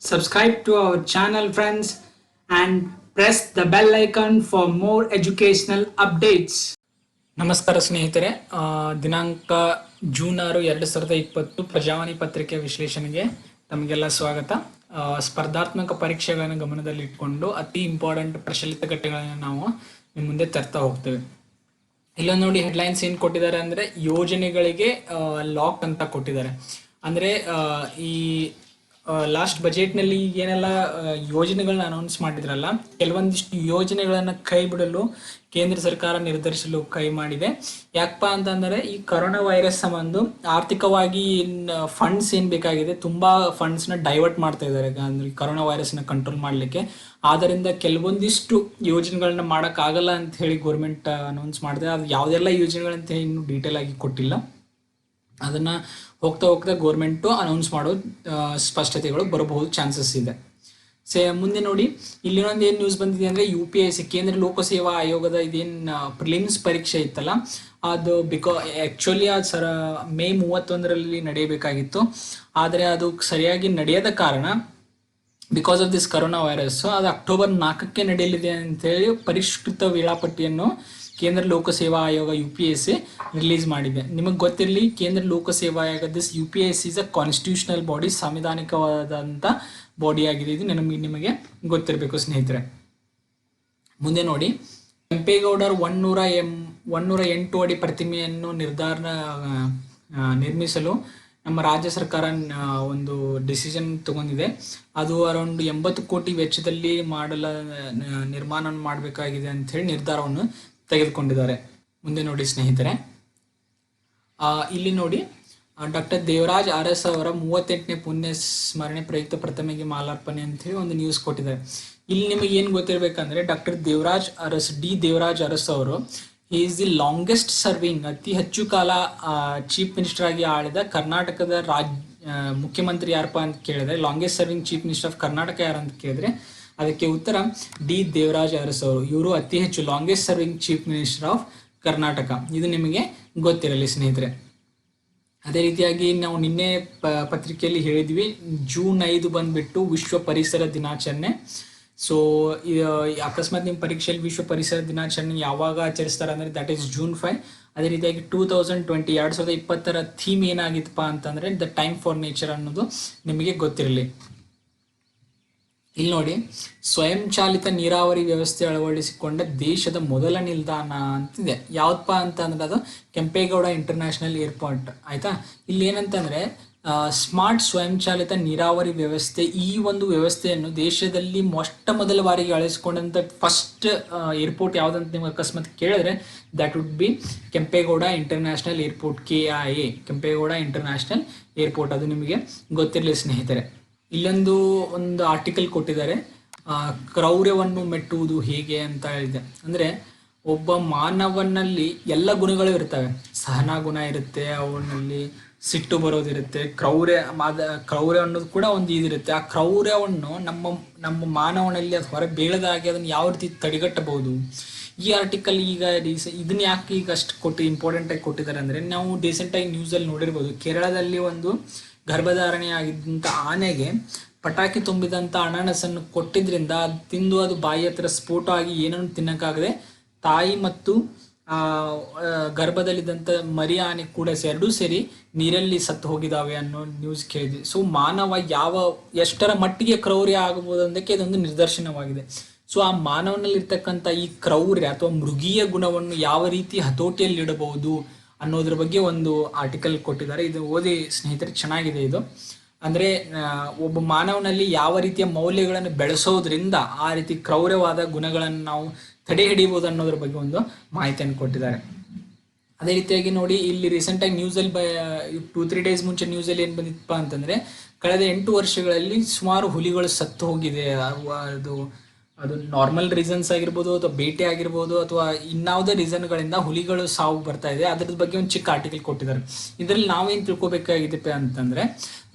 Subscribe to our channel, friends, and press the bell icon for more educational updates. ನಮಸ್ಕಾರ ಸ್ನೇಹಿತರೆ, ದಿನಾಂಕ June 6, 2020 Prajavani ಪತ್ರಿಕೆ ವಿಶ್ಲೇಷಣೆಗೆ ತಮಗೆಲ್ಲ ಸ್ವಾಗತ. ಸ್ಪರ್ಧಾತ್ಮಕ ಪರೀಕ್ಷೆಗಳನ್ನು ಗಮನದಲ್ಲಿಟ್ಟುಕೊಂಡು ಅತಿ ಇಂಪಾರ್ಟೆಂಟ್ ಪ್ರಚಲಿತ ಘಟನೆಗಳನ್ನು ನಾವು ನಿಮ್ಮ ಮುಂದೆ ತರ್ತಾ ಹೋಗ್ತೇವೆ. ಇಲ್ಲೊಂದು ನೋಡಿ, ಹೆಡ್ಲೈನ್ಸ್ ಏನು ಕೊಟ್ಟಿದ್ದಾರೆ ಅಂದರೆ ಯೋಜನೆಗಳಿಗೆ ಲಾಕ್ ಅಂತ ಕೊಟ್ಟಿದ್ದಾರೆ. ಅಂದರೆ ಈ ಲಾಸ್ಟ್ ಬಜೆಟ್ನಲ್ಲಿ ಏನೆಲ್ಲ ಯೋಜನೆಗಳನ್ನ ಅನೌನ್ಸ್ ಮಾಡಿದ್ರಲ್ಲ, ಕೆಲವೊಂದಿಷ್ಟು ಯೋಜನೆಗಳನ್ನು ಕೈ ಬಿಡಲು ಕೇಂದ್ರ ಸರ್ಕಾರ ನಿರ್ಧರಿಸಲು ಕೈ ಮಾಡಿದೆ. ಯಾಕಪ್ಪ ಅಂತಂದರೆ ಈ ಕೊರೋನಾ ವೈರಸ್ ಸಂಬಂಧ ಆರ್ಥಿಕವಾಗಿ ಫಂಡ್ಸ್ ಏನು ಬೇಕಾಗಿದೆ, ತುಂಬ ಫಂಡ್ಸ್ನ ಡೈವರ್ಟ್ ಮಾಡ್ತಾ ಇದ್ದಾರೆ ಅಂದರೆ ಕೊರೋನಾ ವೈರಸ್ನ ಕಂಟ್ರೋಲ್ ಮಾಡಲಿಕ್ಕೆ. ಆದ್ದರಿಂದ ಕೆಲವೊಂದಿಷ್ಟು ಯೋಜನೆಗಳನ್ನ ಮಾಡೋಕ್ಕಾಗಲ್ಲ ಅಂತ ಹೇಳಿ ಗೌರ್ಮೆಂಟ್ ಅನೌನ್ಸ್ ಮಾಡಿದೆ. ಅದು ಯಾವುದೆಲ್ಲ ಯೋಜನೆಗಳಂತ ಇನ್ನೂ ಡೀಟೇಲ್ ಆಗಿ ಕೊಟ್ಟಿಲ್ಲ. ಅದನ್ನು ಹೋಗ್ತಾ ಗೌರ್ಮೆಂಟು ಅನೌನ್ಸ್ ಮಾಡೋ ಸ್ಪಷ್ಟತೆಗಳು ಬರಬಹುದು, ಚಾನ್ಸಸ್ ಇದೆ. ಮುಂದೆ ನೋಡಿ, ಇಲ್ಲಿನೊಂದು ಏನು ನ್ಯೂಸ್ ಬಂದಿದೆ ಅಂದರೆ UPSC ಕೇಂದ್ರ ಲೋಕಸೇವಾ ಆಯೋಗದ ಇದೇನು ಪ್ರಿಲಿಮ್ಸ್ ಪರೀಕ್ಷೆ ಇತ್ತಲ್ಲ, ಅದು ಆ್ಯಕ್ಚುಲಿ ಅದು ಮೇ 31ರಲ್ಲಿ ನಡೆಯಬೇಕಾಗಿತ್ತು. ಆದರೆ ಅದು ಸರಿಯಾಗಿ ನಡೆಯದ ಕಾರಣ because of this corona virus ಅದು ಅಕ್ಟೋಬರ್ 4ಕ್ಕೆ ನಡೆಯಲಿದೆ ಅಂತೇಳಿ ಪರಿಷ್ಕೃತ ವೇಳಾಪಟ್ಟಿಯನ್ನು ಕೇಂದ್ರ ಲೋಕಸೇವಾ ಆಯೋಗ UPSC ರಿಲೀಸ್ ಮಾಡಿದೆ. ನಿಮಗೆ ಗೊತ್ತಿರಲಿ, ಕೇಂದ್ರ ಲೋಕಸೇವಾ ಆಯೋಗ this UPSC is a constitutional body, ಸಾಂವಿಧಾನಿಕವಾದಂಥ ಬಾಡಿ ಆಗಿದೆ. ಇದು ನಿಮಗೆ ಗೊತ್ತಿರಬೇಕು ಸ್ನೇಹಿತರೆ. ಮುಂದೆ ನೋಡಿ, ಕೆಂಪೇಗೌಡರ 108 ಅಡಿ ಪ್ರತಿಮೆಯನ್ನು ನಿರ್ಮಿಸಲು ನಮ್ಮ ರಾಜ್ಯ ಸರ್ಕಾರ ಒಂದು ಡಿಸಿಷನ್ ತಗೊಂಡಿದೆ. ಅದು ಅರೌಂಡ್ 80 ಕೋಟಿ ವೆಚ್ಚದಲ್ಲಿ ನಿರ್ಮಾಣ ಮಾಡಬೇಕಾಗಿದೆ ಅಂತ ಹೇಳಿ ನಿರ್ಧಾರವನ್ನು ತೆಗೆದುಕೊಂಡಿದ್ದಾರೆ. ಮುಂದೆ ನೋಡಿ ಸ್ನೇಹಿತರೆ, ಇಲ್ಲಿ ನೋಡಿ, ಡಾಕ್ಟರ್ ದೇವರಾಜ್ ಅರಸ್ ಅವರ 38ನೇ ಪುಣ್ಯ ಸ್ಮರಣೆ ಪ್ರಯುಕ್ತ ಪ್ರಥಮೆಗೆ ಮಾಲಾರ್ಪಣೆ ಅಂತ ಹೇಳಿ ಒಂದು ನ್ಯೂಸ್ ಕೊಟ್ಟಿದ್ದಾರೆ. ಇಲ್ಲಿ ನಿಮಗೆ ಏನು ಗೊತ್ತಿರಬೇಕಂದ್ರೆ, ಡಾಕ್ಟರ್ ದೇವರಾಜ್ ಅರಸ್ ಅವರು ಈಸ್ ದಿ ಲಾಂಗೆಸ್ಟ್ ಸರ್ವಿಂಗ್, ಅತಿ ಹೆಚ್ಚು ಕಾಲ ಚೀಫ್ ಮಿನಿಸ್ಟರ್ ಆಗಿ ಆಳಿದ ಕರ್ನಾಟಕದ ಮುಖ್ಯಮಂತ್ರಿ ಯಾರಪ್ಪ ಅಂತ ಕೇಳಿದ್ರೆ, longest serving chief minister of Karnataka ಯಾರು ಅಂತ ಕೇಳಿದ್ರೆ ಅದಕ್ಕೆ ಉತ್ತರ ದೇವರಾಜ್ ಅರಸ್ ಅವರು. ಇವರು ಅತಿ ಹೆಚ್ಚು longest serving chief minister of Karnataka. ಇದು ನಿಮಗೆ ಗೊತ್ತಿರಲಿ ಸ್ನೇಹಿತರೆ. ಅದೇ ರೀತಿಯಾಗಿ ನಾವು ನಿನ್ನೆ ಪತ್ರಿಕೆಯಲ್ಲಿ ಹೇಳಿದ್ವಿ, ಜೂನ್ 5 ಬಂದ್ಬಿಟ್ಟು ವಿಶ್ವ ಪರಿಸರ ದಿನಾಚರಣೆ. ಸೊ ಅಕಸ್ಮಾತ್ ನಿಮ್ಮ ಪರೀಕ್ಷೆಯಲ್ಲಿ ವಿಶ್ವ ಪರಿಸರ ದಿನಾಚರಣೆ ಯಾವಾಗ ಆಚರಿಸ್ತಾರೆ ಅಂದರೆ ದಟ್ ಈಸ್ ಜೂನ್ 5. ಅದೇ ರೀತಿಯಾಗಿ 2020 ಥೀಮ್ ಏನಾಗಿತ್ತಪ್ಪ ಅಂತಂದರೆ ದ ಟೈಮ್ ಫಾರ್ ನೇಚರ್ ಅನ್ನೋದು ನಿಮಗೆ ಗೊತ್ತಿರಲಿ. ಇಲ್ಲಿ ನೋಡಿ, ಸ್ವಯಂ ಚಾಲಿತ ನೀರಾವರಿ ವ್ಯವಸ್ಥೆ ಅಳವಡಿಸಿಕೊಂಡ ದೇಶದ ಮೊದಲ ನಿಲ್ದಾಣ ಅಂತಿದೆ. ಯಾವ್ದಪ್ಪ ಅಂತಂದ್ರೆ ಅದು ಕೆಂಪೇಗೌಡ ಇಂಟರ್ನ್ಯಾಷನಲ್ ಏರ್ಪೋರ್ಟ್. ಆಯ್ತಾ, ಇಲ್ಲಿ ಏನಂತಂದ್ರೆ ಸ್ಮಾರ್ಟ್ ಸ್ವಯಂ ಚಾಲಿತ ನೀರಾವರಿ ವ್ಯವಸ್ಥೆ, ಈ ಒಂದು ವ್ಯವಸ್ಥೆಯನ್ನು ದೇಶದಲ್ಲಿ ಮೊದಲ ಬಾರಿಗೆ ಅಳವಡಿಸಿಕೊಂಡಂತ ಫಸ್ಟ್ ಏರ್ಪೋರ್ಟ್ ಯಾವುದಂತ ನಿಮ್ಗೆ ಅಕಸ್ಮಾತ್ ಕೇಳಿದ್ರೆ that would be Kempegowda international airport, KIA, Kempegowda international airport. ಅದು ನಿಮಗೆ ಗೊತ್ತಿರಲಿ ಸ್ನೇಹಿತರೆ. ಒಂದು ಆರ್ಟಿಕಲ್ ಕೊಟ್ಟಿದ್ದಾರೆ, ಕ್ರೌರ್ಯವನ್ನು ಮೆಟ್ಟುವುದು ಹೇಗೆ ಅಂತ ಹೇಳಿದೆ. ಅಂದರೆ ಒಬ್ಬ ಮಾನವನಲ್ಲಿ ಎಲ್ಲ ಗುಣಗಳು ಇರ್ತವೆ. ಸಹನಾ ಗುಣ ಇರುತ್ತೆ, ಅವನಲ್ಲಿ ಸಿಟ್ಟು ಬರೋದಿರುತ್ತೆ, ಕ್ರೌರ್ಯ ಅನ್ನೋದು ಕೂಡ ಒಂದು ಇದಿರುತ್ತೆ. ಆ ಕ್ರೌರ್ಯವನ್ನು ನಮ್ಮ ಮಾನವನಲ್ಲಿ ಅದು ಹೊರ ಬೀಳದಾಗಿ ಅದನ್ನು ಯಾವ ರೀತಿ ತಡೆಗಟ್ಟಬಹುದು. ಈ ಆರ್ಟಿಕಲ್ ಇದನ್ನ ಯಾಕೆ ಈಗ ಅಷ್ಟು ಇಂಪಾರ್ಟೆಂಟಾಗಿ ಕೊಟ್ಟಿದ್ದಾರೆ ಅಂದರೆ, ನಾವು ರೀಸೆಂಟಾಗಿ ನ್ಯೂಸಲ್ಲಿ ನೋಡಿರ್ಬೋದು, ಕೇರಳದಲ್ಲಿ ಒಂದು ಗರ್ಭಧಾರಣೆ ಆಗಿದ್ದಂಥ ಆನೆಗೆ ಪಟಾಕಿ ತುಂಬಿದಂಥ ಅನಾನಸನ್ನು ಕೊಟ್ಟಿದ್ರಿಂದ ಅದು ತಿಂದು ಅದು ಬಾಯಿ ಹತ್ರ ಸ್ಫೋಟ ಆಗಿ ಏನನ್ನು ತಿನ್ನಕ್ಕಾಗದೆ ತಾಯಿ ಮತ್ತು ಗರ್ಭದಲ್ಲಿದ್ದಂಥ ಮರಿ ಆನೆ ಕೂಡ ಎರಡೂ ಸೇರಿ ನೀರಲ್ಲಿ ಸತ್ತು ಹೋಗಿದ್ದಾವೆ ಅನ್ನೋ ನ್ಯೂಸ್ ಕೇಳಿದ್ವಿ. ಸೊ ಮಾನವ ಎಷ್ಟರ ಮಟ್ಟಿಗೆ ಕ್ರೌರ್ಯ ಆಗಬಹುದು ಅನ್ನೋದಕ್ಕೆ ಇದೊಂದು ನಿದರ್ಶನವಾಗಿದೆ. ಸೊ ಆ ಮಾನವನಲ್ಲಿರ್ತಕ್ಕಂಥ ಈ ಕ್ರೌರ್ಯ ಅಥವಾ ಮೃಗೀಯ ಗುಣವನ್ನು ಯಾವ ರೀತಿ ಹತೋಟಿಯಲ್ಲಿ ಇಡಬಹುದು ಅನ್ನೋದ್ರ ಬಗ್ಗೆ ಒಂದು ಆರ್ಟಿಕಲ್ ಕೊಟ್ಟಿದ್ದಾರೆ. ಇದು ಓದಿ ಸ್ನೇಹಿತರೆ, ಚೆನ್ನಾಗಿದೆ ಇದು. ಅಂದರೆ ಒಬ್ಬ ಮಾನವನಲ್ಲಿ ಯಾವ ರೀತಿಯ ಮೌಲ್ಯಗಳನ್ನು ಬೆಳೆಸೋದ್ರಿಂದ ಆ ರೀತಿ ಕ್ರೌರ್ಯವಾದ ಗುಣಗಳನ್ನು ನಾವು ತಡೆ ಹಿಡಿಯಬಹುದು ಅನ್ನೋದ್ರ ಬಗ್ಗೆ ಒಂದು ಮಾಹಿತಿಯನ್ನು ಕೊಟ್ಟಿದ್ದಾರೆ. ಅದೇ ರೀತಿಯಾಗಿ ನೋಡಿ, ಇಲ್ಲಿ ರೀಸೆಂಟಾಗಿ ನ್ಯೂಸಲ್ಲಿ 2-3 ಡೇಸ್ ಮುಂಚೆ ನ್ಯೂಸಲ್ಲಿ ಏನು ಬಂದಿತ್ತಪ್ಪ ಅಂತಂದರೆ, ಕಳೆದ 8 ವರ್ಷಗಳಲ್ಲಿ ಸುಮಾರು ಹುಲಿಗಳು ಸತ್ತು ಹೋಗಿದೆ. ಅದು ನಾರ್ಮಲ್ ರೀಸನ್ಸ್ ಆಗಿರ್ಬೋದು, ಅಥವಾ ಬೇಟೆ ಆಗಿರ್ಬೋದು, ಅಥವಾ ಇನ್ಯಾವುದೇ ರೀಸನ್ಗಳಿಂದ ಹುಲಿಗಳು ಸಾವು ಬರ್ತಾ ಇದೆ. ಅದ್ರ ಬಗ್ಗೆ ಒಂದು ಚಿಕ್ಕ ಆರ್ಟಿಕಲ್ ಕೊಟ್ಟಿದ್ದಾರೆ. ಇದರಲ್ಲಿ ನಾವೇನು ತಿಳ್ಕೊಬೇಕಾಗಿದೆಪ್ಪ ಅಂತಂದರೆ,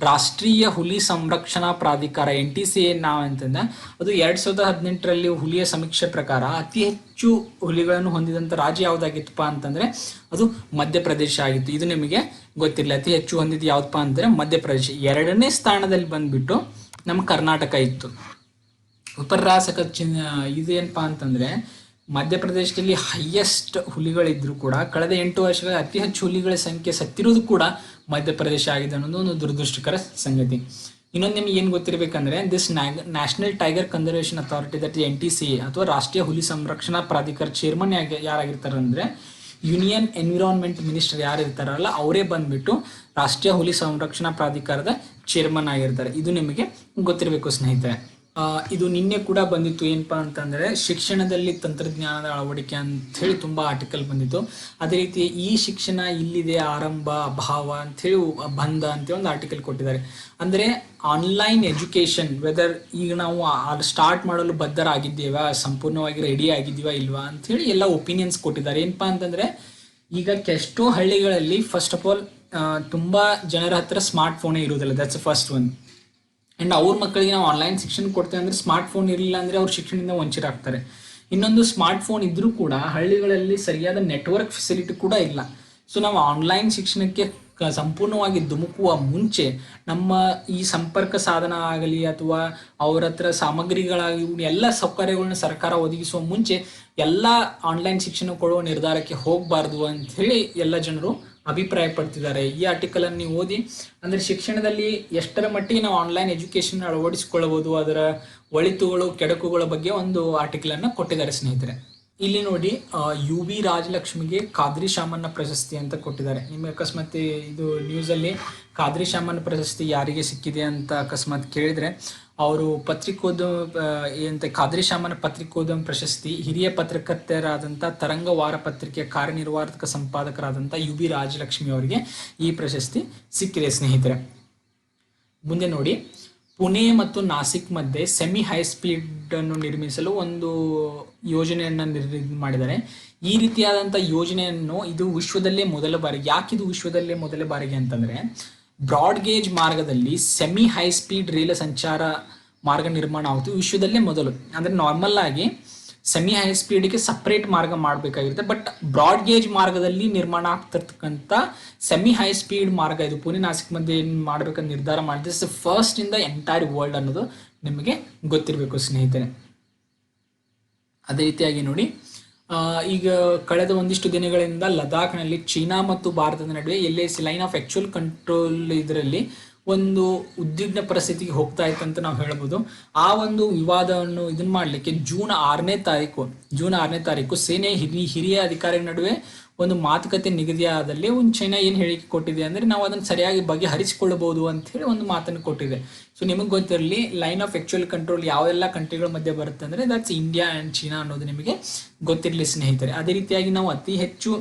ರಾಷ್ಟ್ರೀಯ ಹುಲಿ ಸಂರಕ್ಷಣಾ ಪ್ರಾಧಿಕಾರ NTCA ಅಂತಂದ್ರೆ ಅದು 2018ರಲ್ಲಿ ಹುಲಿಯ ಸಮೀಕ್ಷೆ ಪ್ರಕಾರ ಅತಿ ಹೆಚ್ಚು ಹುಲಿಗಳನ್ನು ಹೊಂದಿದಂಥ ರಾಜ್ಯ ಯಾವುದಾಗಿತ್ತಪ್ಪ ಅಂತಂದರೆ ಅದು ಮಧ್ಯಪ್ರದೇಶ ಆಗಿತ್ತು. ಇದು ನಿಮಗೆ ಗೊತ್ತಿರಲಿ, ಅತಿ ಹೆಚ್ಚು ಹೊಂದಿದ್ದು ಯಾವುದಪ್ಪ ಅಂದರೆ ಮಧ್ಯಪ್ರದೇಶ. 2ನೇ ಸ್ಥಾನದಲ್ಲಿ ಬಂದ್ಬಿಟ್ಟು ನಮ್ಮ ಕರ್ನಾಟಕ ಇತ್ತು. ವಿಪರ್ಯಾಸಕ ಇದೇನಪ್ಪ ಅಂತಂದರೆ, ಮಧ್ಯಪ್ರದೇಶದಲ್ಲಿ ಹೈಯೆಸ್ಟ್ ಹುಲಿಗಳಿದ್ರೂ ಕೂಡ ಕಳೆದ 8 ವರ್ಷಗಳಲ್ಲಿ ಅತಿ ಹೆಚ್ಚು ಹುಲಿಗಳ ಸಂಖ್ಯೆ ಸತ್ತಿರೋದು ಕೂಡ ಮಧ್ಯಪ್ರದೇಶ ಆಗಿದೆ ಅನ್ನೋದು ಒಂದು ದುರದೃಷ್ಟಕರ ಸಂಗತಿ. ಇನ್ನೊಂದು ನಿಮ್ಗೆ ಏನು ಗೊತ್ತಿರಬೇಕಂದ್ರೆ, this national tiger conservation authority, that NTCA ಅಥವಾ ರಾಷ್ಟ್ರೀಯ ಹುಲಿ ಸಂರಕ್ಷಣಾ ಪ್ರಾಧಿಕಾರ ಚೇರ್ಮನ್ ಯಾರಾಗಿರ್ತಾರೆ ಅಂದರೆ, ಯೂನಿಯನ್ ಎನ್ವಿರಾನ್ಮೆಂಟ್ ಮಿನಿಸ್ಟರ್ ಯಾರು ಇರ್ತಾರಲ್ಲ ಅವರೇ ಬಂದ್ಬಿಟ್ಟು ರಾಷ್ಟ್ರೀಯ ಹುಲಿ ಸಂರಕ್ಷಣಾ ಪ್ರಾಧಿಕಾರದ ಚೇರ್ಮನ್ ಆಗಿರ್ತಾರೆ. ಇದು ನಿಮಗೆ ಗೊತ್ತಿರಬೇಕು ಸ್ನೇಹಿತರೆ. ಇದು ನಿನ್ನೆ ಕೂಡ ಬಂದಿತ್ತು. ಏನಪ್ಪಾ ಅಂತಂದರೆ, ಶಿಕ್ಷಣದಲ್ಲಿ ತಂತ್ರಜ್ಞಾನದ ಅಳವಡಿಕೆ ಅಂಥೇಳಿ ತುಂಬ ಆರ್ಟಿಕಲ್ ಬಂದಿತ್ತು. ಅದೇ ರೀತಿ ಈ ಶಿಕ್ಷಣ ಇಲ್ಲಿದೆ ಆರಂಭ ಭಾವ ಅಂಥೇಳಿ ಬಂದ ಅಂತೇಳಿ ಒಂದು ಆರ್ಟಿಕಲ್ ಕೊಟ್ಟಿದ್ದಾರೆ. ಅಂದರೆ ಆನ್ಲೈನ್ ಎಜುಕೇಷನ್ ವೆದರ್ ಈಗ ನಾವು ಸ್ಟಾರ್ಟ್ ಮಾಡಲು ಬದ್ಧರಾಗಿದ್ದೇವಾ, ಸಂಪೂರ್ಣವಾಗಿ ರೆಡಿ ಆಗಿದ್ದೀವಾ ಇಲ್ವಾ ಅಂಥೇಳಿ ಎಲ್ಲ ಒಪಿನಿಯನ್ಸ್ ಕೊಟ್ಟಿದ್ದಾರೆ. ಏನಪ್ಪಾ ಅಂತಂದರೆ, ಈಗ ಎಷ್ಟೋ ಹಳ್ಳಿಗಳಲ್ಲಿ ಫಸ್ಟ್ ಆಫ್ ಆಲ್ ತುಂಬ ಜನರ ಹತ್ರ ಸ್ಮಾರ್ಟ್ ಫೋನೇ ಇರೋದಿಲ್ಲ. That's first one. ಆ್ಯಂಡ್ ಅವ್ರ ಮಕ್ಕಳಿಗೆ ನಾವು ಆನ್ಲೈನ್ ಶಿಕ್ಷಣ ಕೊಡ್ತೇವೆ ಅಂದರೆ ಸ್ಮಾರ್ಟ್ ಫೋನ್ ಇರಲಿಲ್ಲ ಅಂದರೆ ಅವ್ರ ಶಿಕ್ಷಣದಿಂದ ವಂಚಿತರಾಗ್ತಾರೆ. ಇನ್ನೊಂದು, ಸ್ಮಾರ್ಟ್ ಫೋನ್ ಇದ್ದರೂ ಕೂಡ ಹಳ್ಳಿಗಳಲ್ಲಿ ಸರಿಯಾದ ನೆಟ್ವರ್ಕ್ ಫೆಸಿಲಿಟಿ ಕೂಡ ಇಲ್ಲ. ಸೊ ನಾವು ಆನ್ಲೈನ್ ಶಿಕ್ಷಣಕ್ಕೆ ಸಂಪೂರ್ಣವಾಗಿ ಧುಮುಕುವ ಮುಂಚೆ ನಮ್ಮ ಈ ಸಂಪರ್ಕ ಸಾಧನ ಆಗಲಿ ಅಥವಾ ಅವ್ರ ಹತ್ರ ಸಾಮಗ್ರಿಗಳಾಗಿ ಎಲ್ಲ ಸೌಕರ್ಯಗಳನ್ನ ಸರ್ಕಾರ ಒದಗಿಸುವ ಮುಂಚೆ ಎಲ್ಲ ಆನ್ಲೈನ್ ಶಿಕ್ಷಣ ಕೊಡುವ ನಿರ್ಧಾರಕ್ಕೆ ಹೋಗಬಾರ್ದು ಅಂಥೇಳಿ ಎಲ್ಲ ಜನರು ಅಭಿಪ್ರಾಯ ಪಡ್ತಿದ್ದಾರೆ. ಈ ಆರ್ಟಿಕಲನ್ನು ನೀವು ಓದಿ. ಅಂದರೆ ಶಿಕ್ಷಣದಲ್ಲಿ ಎಷ್ಟರ ಮಟ್ಟಿಗೆ ನಾವು ಆನ್ಲೈನ್ ಎಜುಕೇಷನ್ ಅಳವಡಿಸಿಕೊಳ್ಳಬಹುದು, ಅದರ ಒಳಿತುಗಳು ಕೆಡಕುಗಳ ಬಗ್ಗೆ ಒಂದು ಆರ್ಟಿಕಲನ್ನು ಕೊಟ್ಟಿದ್ದಾರೆ ಸ್ನೇಹಿತರೆ. ಇಲ್ಲಿ ನೋಡಿ, UB ರಾಜಲಕ್ಷ್ಮಿಗೆ ಖಾದ್ರಿ ಶಾಮಣ್ಣ ಪ್ರಶಸ್ತಿ ಅಂತ ಕೊಟ್ಟಿದ್ದಾರೆ. ನಿಮಗೆ ಅಕಸ್ಮಾತ್ ಇದು ನ್ಯೂಸಲ್ಲಿ ಖಾದ್ರಿ ಶಾಮಣ್ಣ ಪ್ರಶಸ್ತಿ ಯಾರಿಗೆ ಸಿಕ್ಕಿದೆ ಅಂತ ಅಕಸ್ಮಾತ್ ಕೇಳಿದರೆ, ಅವರು ಖಾದ್ರಿ ಶಾಮಣ್ಣ ಪತ್ರಿಕೋದ್ಯಮ ಪ್ರಶಸ್ತಿ ಹಿರಿಯ ಪತ್ರಕರ್ತರಾದಂಥ ತರಂಗ ವಾರ ಪತ್ರಿಕೆಯ ಕಾರ್ಯನಿರ್ವಾಹಕ ಸಂಪಾದಕರಾದಂಥ UB ರಾಜಲಕ್ಷ್ಮಿ ಅವರಿಗೆ ಈ ಪ್ರಶಸ್ತಿ ಸಿಕ್ಕಿದೆ ಸ್ನೇಹಿತರೆ. ಮುಂದೆ ನೋಡಿ, ಪುಣೆ ಮತ್ತು ನಾಸಿಕ್ ಮಧ್ಯೆ ಸೆಮಿ ಹೈ ಸ್ಪೀಡ್ ಅನ್ನು ನಿರ್ಮಿಸಲು ಒಂದು ಯೋಜನೆಯನ್ನು ಮಾಡಿದ್ದಾರೆ. ಈ ರೀತಿಯಾದಂಥ ಯೋಜನೆಯನ್ನು ಇದು ವಿಶ್ವದಲ್ಲೇ ಮೊದಲ ಬಾರಿಗೆ. ಯಾಕಿದು ವಿಶ್ವದಲ್ಲೇ ಮೊದಲ ಬಾರಿಗೆ ಅಂತಂದರೆ, ಬ್ರಾಡ್ ಗೇಜ್ ಮಾರ್ಗದಲ್ಲಿ ಸೆಮಿ ಹೈ ಸ್ಪೀಡ್ ರೈಲು ಸಂಚಾರ ಮಾರ್ಗ ನಿರ್ಮಾಣ ಆಗುತ್ತೆ ವಿಶ್ವದಲ್ಲೇ ಮೊದಲು. ಅಂದರೆ ನಾರ್ಮಲ್ ಆಗಿ ಸೆಮಿ ಹೈ ಸ್ಪೀಡ್ಗೆ ಸಪ್ರೇಟ್ ಮಾರ್ಗ ಮಾಡಬೇಕಾಗಿರುತ್ತೆ, ಬಟ್ ಬ್ರಾಡ್ ಗೇಜ್ ಮಾರ್ಗದಲ್ಲಿ ನಿರ್ಮಾಣ ಆಗ್ತಿರ್ತಕ್ಕಂಥ ಸೆಮಿ ಹೈ ಸ್ಪೀಡ್ ಮಾರ್ಗ ಇದು ಪುಣೆ ನಾಸಿಕ್ ಮಧ್ಯೆ ಏನು ಮಾಡಬೇಕಂತ ನಿರ್ಧಾರ ಮಾಡಿದೆ. First in the entire world ಅನ್ನೋದು ನಿಮಗೆ ಗೊತ್ತಿರಬೇಕು ಸ್ನೇಹಿತರೆ. ಅದೇ ರೀತಿಯಾಗಿ ನೋಡಿ, ಈಗ ಕಳೆದ ಒಂದಿಷ್ಟು ದಿನಗಳಿಂದ ಲದಾಖ್ನಲ್ಲಿ ಚೀನಾ ಮತ್ತು ಭಾರತದ ನಡುವೆ LAC line of actual control ಇದರಲ್ಲಿ ಒಂದು ಉದ್ವಿಗ್ನ ಪರಿಸ್ಥಿತಿಗೆ ಹೋಗ್ತಾ ಇತ್ತು ಅಂತ ನಾವು ಹೇಳ್ಬೋದು. ಆ ಒಂದು ವಿವಾದವನ್ನು ಇದನ್ನು ಮಾಡಲಿಕ್ಕೆ ಜೂನ್ 6ನೇ ತಾರೀಕು ಸೇನೆ ಹಿರಿಯ ಅಧಿಕಾರಿಗಳ ನಡುವೆ ಒಂದು ಮಾತುಕತೆ ನಿಗದಿಯಾದಲ್ಲಿ ಒಂದು ಚೈನಾ ಏನು ಹೇಳಿಕೆ ಕೊಟ್ಟಿದೆ ಅಂದರೆ, ನಾವು ಅದನ್ನು ಸರಿಯಾಗಿ ಬಗೆಹರಿಸಿಕೊಳ್ಳಬಹುದು ಅಂತ ಹೇಳಿ ಒಂದು ಮಾತನ್ನು ಕೊಟ್ಟಿದೆ. ಸೊ ನಿಮಗೆ ಗೊತ್ತಿರಲಿ, ಲೈನ್ ಆಫ್ ಆ್ಯಕ್ಚುಯಲ್ ಕಂಟ್ರೋಲ್ ಯಾವೆಲ್ಲ ಕಂಟ್ರಿಗಳ ಮಧ್ಯೆ ಬರುತ್ತೆ ಅಂದರೆ ದಟ್ಸ್ ಇಂಡಿಯಾ ಆ್ಯಂಡ್ ಚೀನಾ ಅನ್ನೋದು ನಿಮಗೆ ಗೊತ್ತಿರಲಿ ಸ್ನೇಹಿತರೆ. ಅದೇ ರೀತಿಯಾಗಿ ನಾವು ಅತಿ ಹೆಚ್ಚು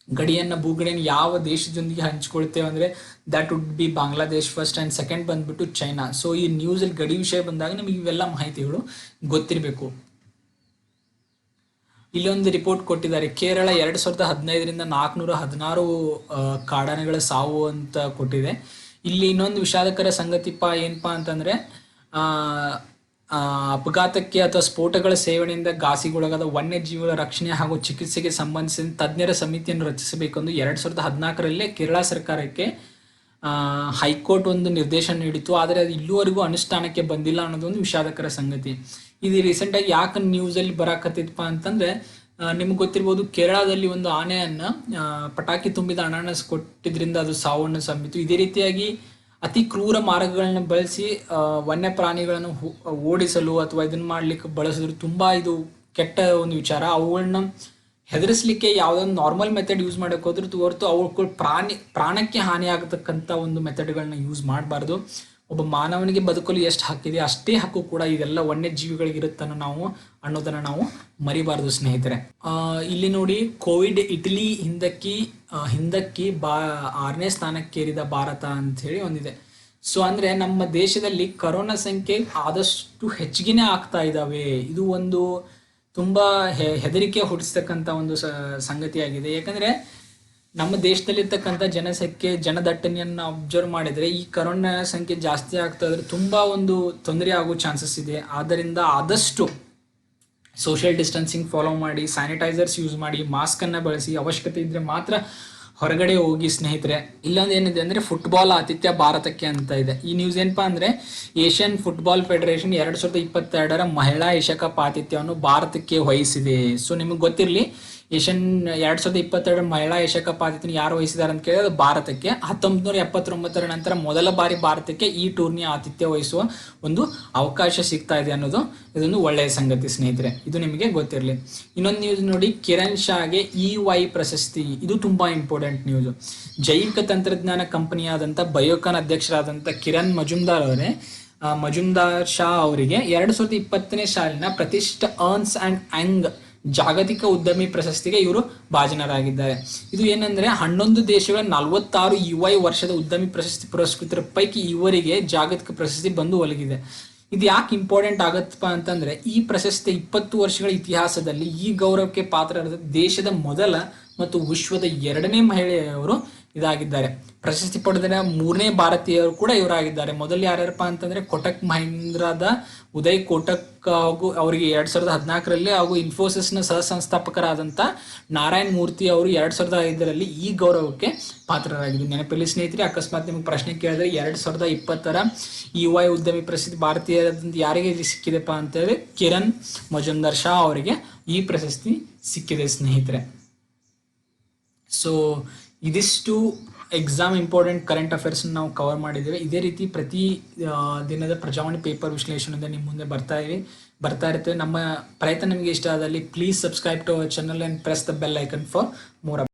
ಭೂಗಡಿಯನ್ನು ಯಾವ ದೇಶದೊಂದಿಗೆ ಹಂಚ್ಕೊಳ್ತೇವೆ ಅಂದರೆ that would be Bangladesh first and second ಬಂದ್ಬಿಟ್ಟು ಚೈನಾ. ಸೊ ಈ ನ್ಯೂಸಲ್ಲಿ ಗಡಿ ವಿಷಯ ಬಂದಾಗ ನಮಗೆ ಇವೆಲ್ಲ ಮಾಹಿತಿಗಳು ಗೊತ್ತಿರಬೇಕು. ಇಲ್ಲೊಂದು ರಿಪೋರ್ಟ್ ಕೊಟ್ಟಿದ್ದಾರೆ. ಕೇರಳ 2015ರಿಂದ 416 ಕಾಡಾನೆಗಳ ಸಾವು ಅಂತ ಕೊಟ್ಟಿದೆ. ಇಲ್ಲಿ ಇನ್ನೊಂದು ವಿಷಾದಕರ ಸಂಗತಿಪ್ಪ ಏನಪ್ಪಾ ಅಂತಂದರೆ, ಅಪಘಾತಕ್ಕೆ ಅಥವಾ ಸ್ಫೋಟಗಳ ಸೇವನೆಯಿಂದ ಘಾಸಿಗೊಳಗಾದ ವನ್ಯಜೀವಿಗಳ ರಕ್ಷಣೆ ಹಾಗೂ ಚಿಕಿತ್ಸೆಗೆ ಸಂಬಂಧಿಸಿದ ತಜ್ಞರ ಸಮಿತಿಯನ್ನು ರಚಿಸಬೇಕೆಂದು 2014ರಲ್ಲೇ ಕೇರಳ ಸರ್ಕಾರಕ್ಕೆ ಹೈಕೋರ್ಟ್ ಒಂದು ನಿರ್ದೇಶನ ನೀಡಿತು. ಆದರೆ ಅದು ಇಲ್ಲಿವರೆಗೂ ಅನುಷ್ಠಾನಕ್ಕೆ ಬಂದಿಲ್ಲ ಅನ್ನೋದೊಂದು ವಿಷಾದಕರ ಸಂಗತಿ. ಇದು ರೀಸೆಂಟಾಗಿ ಯಾಕೆ ನ್ಯೂಸಲ್ಲಿ ಬರಾಕತ್ತಿತ್ತಪ್ಪ ಅಂತಂದರೆ, ನಿಮ್ಗೆ ಗೊತ್ತಿರ್ಬೋದು, ಕೇರಳದಲ್ಲಿ ಒಂದು ಆನೆಯನ್ನು ಪಟಾಕಿ ತುಂಬಿದ ಅನಾನಸ್ ಕೊಟ್ಟಿದ್ರಿಂದ ಅದು ಸಾವನ್ನು ಸಂಬಿತು. ಇದೇ ರೀತಿಯಾಗಿ ಅತಿ ಕ್ರೂರ ಮಾರ್ಗಗಳನ್ನ ಬಳಸಿ ವನ್ಯ ಪ್ರಾಣಿಗಳನ್ನು ಓಡಿಸಲು ಅಥವಾ ಇದನ್ನು ಮಾಡಲಿಕ್ಕೆ ಬಳಸಿದ್ರು ತುಂಬ ಇದು ಕೆಟ್ಟ ಒಂದು ವಿಚಾರ. ಅವುಗಳನ್ನ ಹೆದರಿಸಲಿಕ್ಕೆ ಯಾವುದೊಂದು ನಾರ್ಮಲ್ ಮೆಥಡ್ ಯೂಸ್ ಮಾಡೋಕೆ ಹೋದ್ರೂ ಹೊರತು ಅವುಗಳು ಪ್ರಾಣಕ್ಕೆ ಹಾನಿ ಆಗತಕ್ಕಂಥ ಒಂದು ಮೆಥಡ್ಗಳನ್ನ ಯೂಸ್ ಮಾಡಬಾರ್ದು. ಒಬ್ಬ ಮಾನವನಿಗೆ ಬದುಕಲು ಎಷ್ಟು ಹಕ್ಕಿದೆ ಅಷ್ಟೇ ಹಕ್ಕು ಕೂಡ ಇದೆಲ್ಲ ವನ್ಯಜೀವಿಗಳಿಗಿರುತ್ತನ್ನು ಅನ್ನೋದನ್ನು ನಾವು ಮರಿಬಾರ್ದು ಸ್ನೇಹಿತರೆ. ಇಲ್ಲಿ ನೋಡಿ, ಕೋವಿಡ್ ಇಟಲಿ ಹಿಂದಕ್ಕಿ 6ನೇ ಸ್ಥಾನಕ್ಕೇರಿದ ಭಾರತ ಅಂಥೇಳಿ ಒಂದಿದೆ. ಸೊ ಅಂದರೆ ನಮ್ಮ ದೇಶದಲ್ಲಿ ಕರೋನಾ ಸಂಖ್ಯೆ ಆದಷ್ಟು ಹೆಚ್ಚಿಗೆನೇ ಆಗ್ತಾ ಇದ್ದಾವೆ. ಇದು ಒಂದು ತುಂಬ ಹೆದರಿಕೆ ಹುಟ್ಟಿಸ್ತಕ್ಕಂಥ ಒಂದು ಸಂಗತಿಯಾಗಿದೆ. ಯಾಕಂದರೆ ನಮ್ಮ ದೇಶದಲ್ಲಿರ್ತಕ್ಕಂಥ ಜನದಟ್ಟಣೆಯನ್ನು ಅಬ್ಸರ್ವ್ ಮಾಡಿದರೆ ಈ ಕರೋನಾ ಸಂಖ್ಯೆ ಜಾಸ್ತಿ ಆಗ್ತಾ ಇದ್ರೆ ತುಂಬ ಒಂದು ತೊಂದರೆ ಆಗೋ ಚಾನ್ಸಸ್ ಇದೆ. ಆದ್ದರಿಂದ ಆದಷ್ಟು ಸೋಷಿಯಲ್ ಡಿಸ್ಟೆನ್ಸಿಂಗ್ ಫಾಲೋ ಮಾಡಿ, ಸ್ಯಾನಿಟೈಸರ್ಸ್ ಯೂಸ್ ಮಾಡಿ, ಮಾಸ್ಕನ್ನು ಬಳಸಿ, ಅವಶ್ಯಕತೆ ಇದ್ದರೆ ಮಾತ್ರ ಹೊರಗಡೆ ಹೋಗಿ ಸ್ನೇಹಿತರೆ. ಇಲ್ಲೊಂದು ಏನಿದೆ ಅಂದರೆ ಫುಟ್ಬಾಲ್ ಆತಿಥ್ಯ ಭಾರತಕ್ಕೆ ಅಂತ ಇದೆ. ಈ ನ್ಯೂಸ್ ಏನಪ್ಪಾ ಅಂದರೆ ಏಷ್ಯನ್ ಫುಟ್ಬಾಲ್ ಫೆಡರೇಷನ್ 2022ರ ಮಹಿಳಾ ಏಷ್ಯಾ ಕಪ್ ಆತಿಥ್ಯವನ್ನು ಭಾರತಕ್ಕೆ ವಹಿಸಿದೆ. ಸೊ ನಿಮಗೆ ಗೊತ್ತಿರಲಿ, ಏಷ್ಯನ್ 2022 ಮಹಿಳಾ ಏಷ್ಯಾ ಕಪ್ ಆತಿಥ್ಯ ಯಾರು ವಹಿಸಿದ್ದಾರೆ ಅಂತ ಕೇಳಿದ್ರೆ ಭಾರತಕ್ಕೆ. 1979ರ ನಂತರ ಮೊದಲ ಬಾರಿ ಭಾರತಕ್ಕೆ ಈ ಟೂರ್ನಿಯ ಆತಿಥ್ಯ ವಹಿಸುವ ಒಂದು ಅವಕಾಶ ಸಿಗ್ತಾ ಇದೆ ಅನ್ನೋದು ಇದೊಂದು ಒಳ್ಳೆಯ ಸಂಗತಿ ಸ್ನೇಹಿತರೆ, ಇದು ನಿಮಗೆ ಗೊತ್ತಿರಲಿ. ಇನ್ನೊಂದು ನ್ಯೂಸ್ ನೋಡಿ, ಕಿರಣ್ ಶಾಗೆ EY ಪ್ರಶಸ್ತಿ. ಇದು ತುಂಬಾ ಇಂಪಾರ್ಟೆಂಟ್ ನ್ಯೂಸ್. ಜೈವಿಕ ತಂತ್ರಜ್ಞಾನ ಕಂಪನಿಯಾದಂಥ ಬಯೋಕಾನ್ ಅಧ್ಯಕ್ಷರಾದಂಥ ಕಿರಣ್ ಮಜುಮ್ದಾರ್ ಶಾ ಅವರಿಗೆ 2020ನೇ ಸಾಲಿನ ಪ್ರತಿಷ್ಠ ಅರ್ನ್ಸ್ ಅಂಡ್ ಯಂಗ್ ಜಾಗತಿಕ ಉದ್ಯಮಿ ಪ್ರಶಸ್ತಿಗೆ ಇವರು ಭಾಜನರಾಗಿದ್ದಾರೆ. ಇದು ಏನಂದ್ರೆ 11 ದೇಶಗಳ 46 EY ವರ್ಷದ ಉದ್ಯಮಿ ಪ್ರಶಸ್ತಿ ಪುರಸ್ಕೃತರ ಪೈಕಿ ಇವರಿಗೆ ಜಾಗತಿಕ ಪ್ರಶಸ್ತಿ ಬಂದು ಒದಗಿದೆ. ಇದು ಯಾಕೆ ಇಂಪಾರ್ಟೆಂಟ್ ಆಗತ್ತಪ್ಪ ಅಂತಂದ್ರೆ, ಈ ಪ್ರಶಸ್ತಿ 20 ವರ್ಷಗಳ ಇತಿಹಾಸದಲ್ಲಿ ಈ ಗೌರವಕ್ಕೆ ಪಾತ್ರರಾದ ದೇಶದ ಮೊದಲ ಮತ್ತು ವಿಶ್ವದ 2ನೇ ಮಹಿಳೆಯವರು ಇದಾಗಿದ್ದಾರೆ. ಪ್ರಶಸ್ತಿ ಪಡೆದ 3ನೇ ಭಾರತೀಯರು ಕೂಡ ಇವರಾಗಿದ್ದಾರೆ. ಮೊದಲು ಯಾರ್ಯಾರಪ್ಪ ಅಂತಂದ್ರೆ ಕೊಟಕ್ ಮಹೀಂದ್ರಾದ ಉದಯ್ ಕೋಟಕ್ ಹಾಗೂ ಅವರಿಗೆ 2014ರಲ್ಲಿ ಹಾಗೂ ಇನ್ಫೋಸಿಸ್ನ ಸಹ ಸಂಸ್ಥಾಪಕರಾದಂಥ ನಾರಾಯಣ್ ಮೂರ್ತಿ ಅವರು 2005ರಲ್ಲಿ ಈ ಗೌರವಕ್ಕೆ ಪಾತ್ರರಾಗಿದ್ದು ನೆನಪಲ್ಲಿ ಸ್ನೇಹಿತರೆ. ಅಕಸ್ಮಾತ್ ನಿಮಗೆ ಪ್ರಶ್ನೆ ಕೇಳಿದ್ರೆ 2020ರ EY ಉದ್ಯಮಿ ಪ್ರಸಿದ್ಧ ಭಾರತೀಯರಾದಂಥ ಯಾರಿಗೆ ಸಿಕ್ಕಿದೆಪ್ಪ ಅಂತಂದ್ರೆ ಕಿರಣ್ ಮಜುಮ್ದಾರ್ ಶಾ ಅವರಿಗೆ ಈ ಪ್ರಶಸ್ತಿ ಸಿಕ್ಕಿದೆ ಸ್ನೇಹಿತರೆ. ಸೊ ಇದಿಷ್ಟು ಎಕ್ಸಾಮ್ ಇಂಪಾರ್ಟೆಂಟ್ ಕರೆಂಟ್ ಅಫೇರ್ಸ್ ನಾವು ಕವರ್ ಮಾಡಿದ್ದೇವೆ. ಇದೇ ರೀತಿ ಪ್ರತಿ ದಿನದ ಪ್ರಜಾವಾಣಿ ಪೇಪರ್ ವಿಶ್ಲೇಷಣೆ ನಿಮ್ಮ ಮುಂದೆ ಬರ್ತಾ ಇರ್ತೇವೆ. ನಮ್ಮ ಪ್ರಯತ್ನ ನಿಮಗೆ ಇಷ್ಟ ಆದಲ್ಲಿ please subscribe to our channel and press the bell icon for more